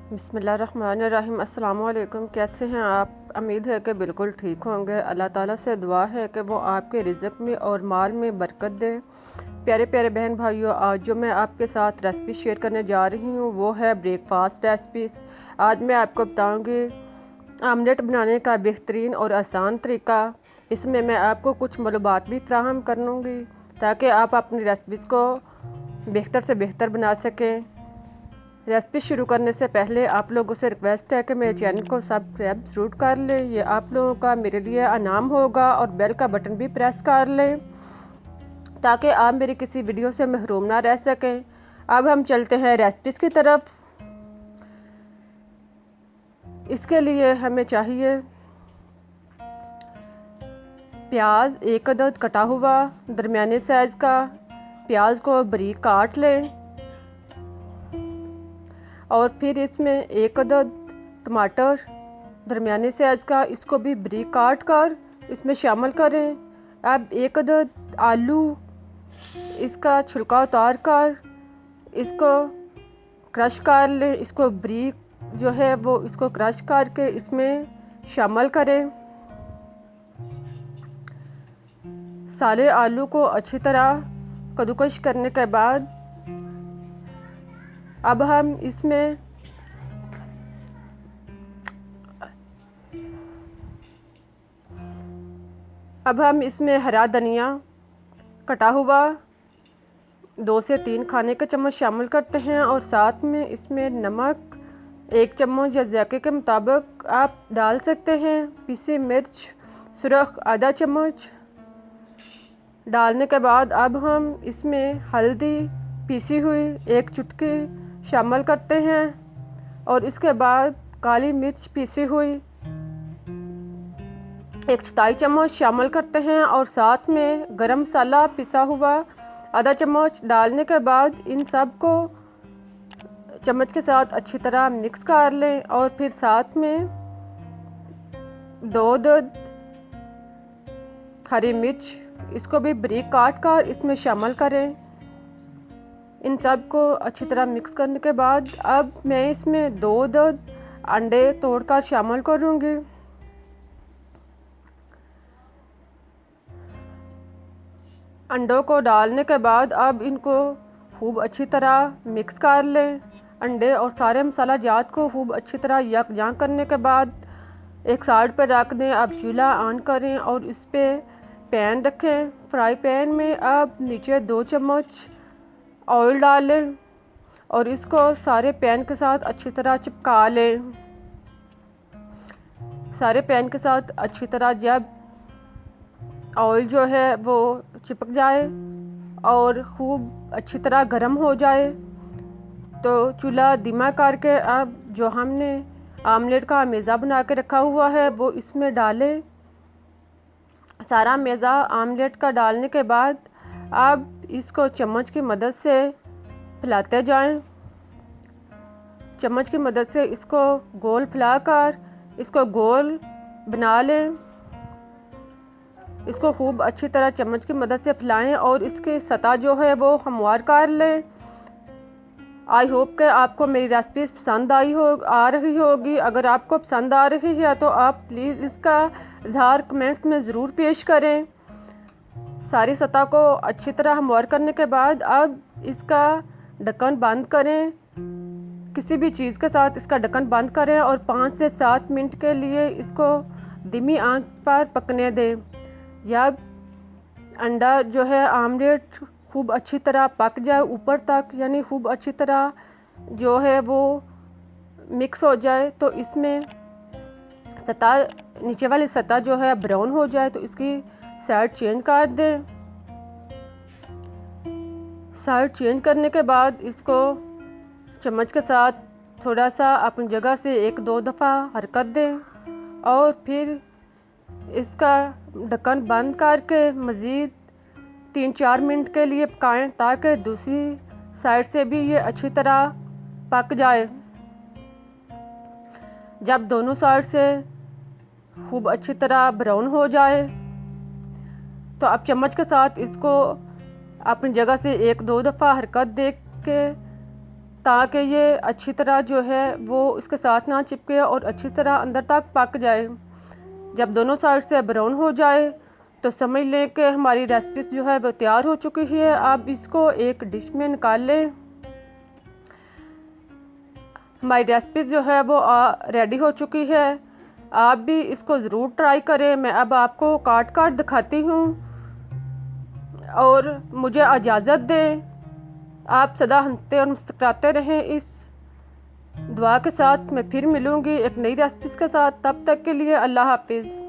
बिस्मिल्लाहिर्रहमानिर्रहीम। अस्सलाम वालेकुम। कैसे हैं आप? उम्मीद है कि बिल्कुल ठीक होंगे। अल्लाह ताला से दुआ है कि वो आपके रिज़्क़ में और माल में बरकत दे। प्यारे प्यारे बहन भाइयों, आज जो मैं आपके साथ रेसिपी शेयर करने जा रही हूँ वो है ब्रेकफास्ट रेसिपीज़। आज मैं आपको बताऊँगी आमलेट बनाने का बेहतरीन और आसान तरीका। इसमें मैं आपको कुछ मालूमात भी फराहम करूँगी ताकि आप अपनी रेसिपीज़ को बेहतर से बेहतर बना सकें। रेसिपी शुरू करने से पहले आप लोगों से रिक्वेस्ट है कि मेरे चैनल को सब्सक्राइब ज़रूर कर लें। ये आप लोगों का मेरे लिए इनाम होगा, और बेल का बटन भी प्रेस कर लें ताकि आप मेरी किसी वीडियो से महरूम ना रह सकें। अब हम चलते हैं रेसिपीज़ की तरफ। इसके लिए हमें चाहिए प्याज, एक अदद कटा हुआ दरमियाने साइज़ का। प्याज को बारीक काट लें और फिर इसमें एक अदद टमाटर दरमियाने साइज़ का, इसको भी बारीक काट कर इसमें शामिल करें। अब एक अदद आलू, इसका छिलका उतार कर इसको क्रश कर लें। इसको बारीक जो है वो इसको क्रश करके इसमें शामिल करें। सारे आलू को अच्छी तरह कद्दूकश करने के बाद अब हम इसमें हरा धनिया कटा हुआ 2 से 3 खाने के चम्मच शामिल करते हैं, और साथ में इसमें नमक 1 चम्मच या जायके के मुताबिक आप डाल सकते हैं। पीसी मिर्च सुरख आधा चम्मच डालने के बाद अब हम इसमें हल्दी पीसी हुई 1 चुटकी शामिल करते हैं, और इसके बाद काली मिर्च पीसी हुई 1 चम्मच शामिल करते हैं, और साथ में गरम मसाला पिसा हुआ आधा चम्मच डालने के बाद इन सब को चम्मच के साथ अच्छी तरह मिक्स कर लें। और फिर साथ में 2 अदद हरी मिर्च, इसको भी बारीक काट कर इसमें शामिल करें। इन सब को अच्छी तरह मिक्स करने के बाद अब मैं इसमें 2 अदद अंडे तोड़कर शामिल करूँगी। अंडों को डालने के बाद अब इनको खूब अच्छी तरह मिक्स कर लें। अंडे और सारे मसाला जात को खूब अच्छी तरह यकजां करने के बाद एक साइड पर रख दें। अब चूल्हा ऑन करें और इस पर पैन रखें। फ्राई पैन में अब नीचे 2 चम्मच ऑयल डालें और इसको सारे पैन के साथ अच्छी तरह चिपका लें। सारे पैन के साथ अच्छी तरह जब ऑयल जो है वो चिपक जाए और खूब अच्छी तरह गर्म हो जाए तो चूल्हा धीमा करके अब जो हमने आमलेट का मेज़ा बना के रखा हुआ है वो इसमें डालें। सारा मेज़ा आमलेट का डालने के बाद अब इसको चम्मच की मदद से फैलाते जाएं। चम्मच की मदद से इसको गोल फैलाकर इसको गोल बना लें। इसको खूब अच्छी तरह चम्मच की मदद से फैलाएं और इसकी सतह जो है वो हमवार कर लें। आई होप कि आपको मेरी रेसिपी पसंद आ रही होगी। अगर आपको पसंद आ रही है तो आप प्लीज़ इसका इज़हार कमेंट में ज़रूर पेश करें। सारी सतह को अच्छी तरह हमवार करने के बाद अब इसका ढक्कन बंद करें। किसी भी चीज़ के साथ इसका ढक्कन बंद करें और 5 से 7 मिनट के लिए इसको धीमी आंच पर पकने दें। जब अंडा जो है आमलेट खूब अच्छी तरह पक जाए ऊपर तक, यानी खूब अच्छी तरह जो है वो मिक्स हो जाए, तो इसमें सतह नीचे वाली सतह जो है ब्राउन हो जाए तो इसकी साइड चेंज कर दें। साइड चेंज करने के बाद इसको चम्मच के साथ थोड़ा सा अपनी जगह से 1-2 दफ़ा हरकत दें और फिर इसका ढक्कन बंद करके मज़ीद 3-4 मिनट के लिए पकाएं ताकि दूसरी साइड से भी ये अच्छी तरह पक जाए। जब दोनों साइड से खूब अच्छी तरह ब्राउन हो जाए तो अब चम्मच के साथ इसको अपनी जगह से 1-2 दफ़ा हरकत दे के ताकि ये अच्छी तरह जो है वो इसके साथ ना चिपके और अच्छी तरह अंदर तक पक जाए। जब दोनों साइड से ब्राउन हो जाए तो समझ लें कि हमारी रेसिपी जो है वो तैयार हो चुकी है। अब इसको एक डिश में निकाल लें। हमारी रेसिपी जो है वो रेडी हो चुकी है। आप भी इसको ज़रूर ट्राई करें। मैं अब आपको काट काट दिखाती हूँ और मुझे इजाज़त दें। आप सदा हंसते और मुस्कुराते रहें। इस दुआ के साथ मैं फिर मिलूँगी एक नई रेसिपी के साथ। तब तक के लिए अल्लाह हाफिज़।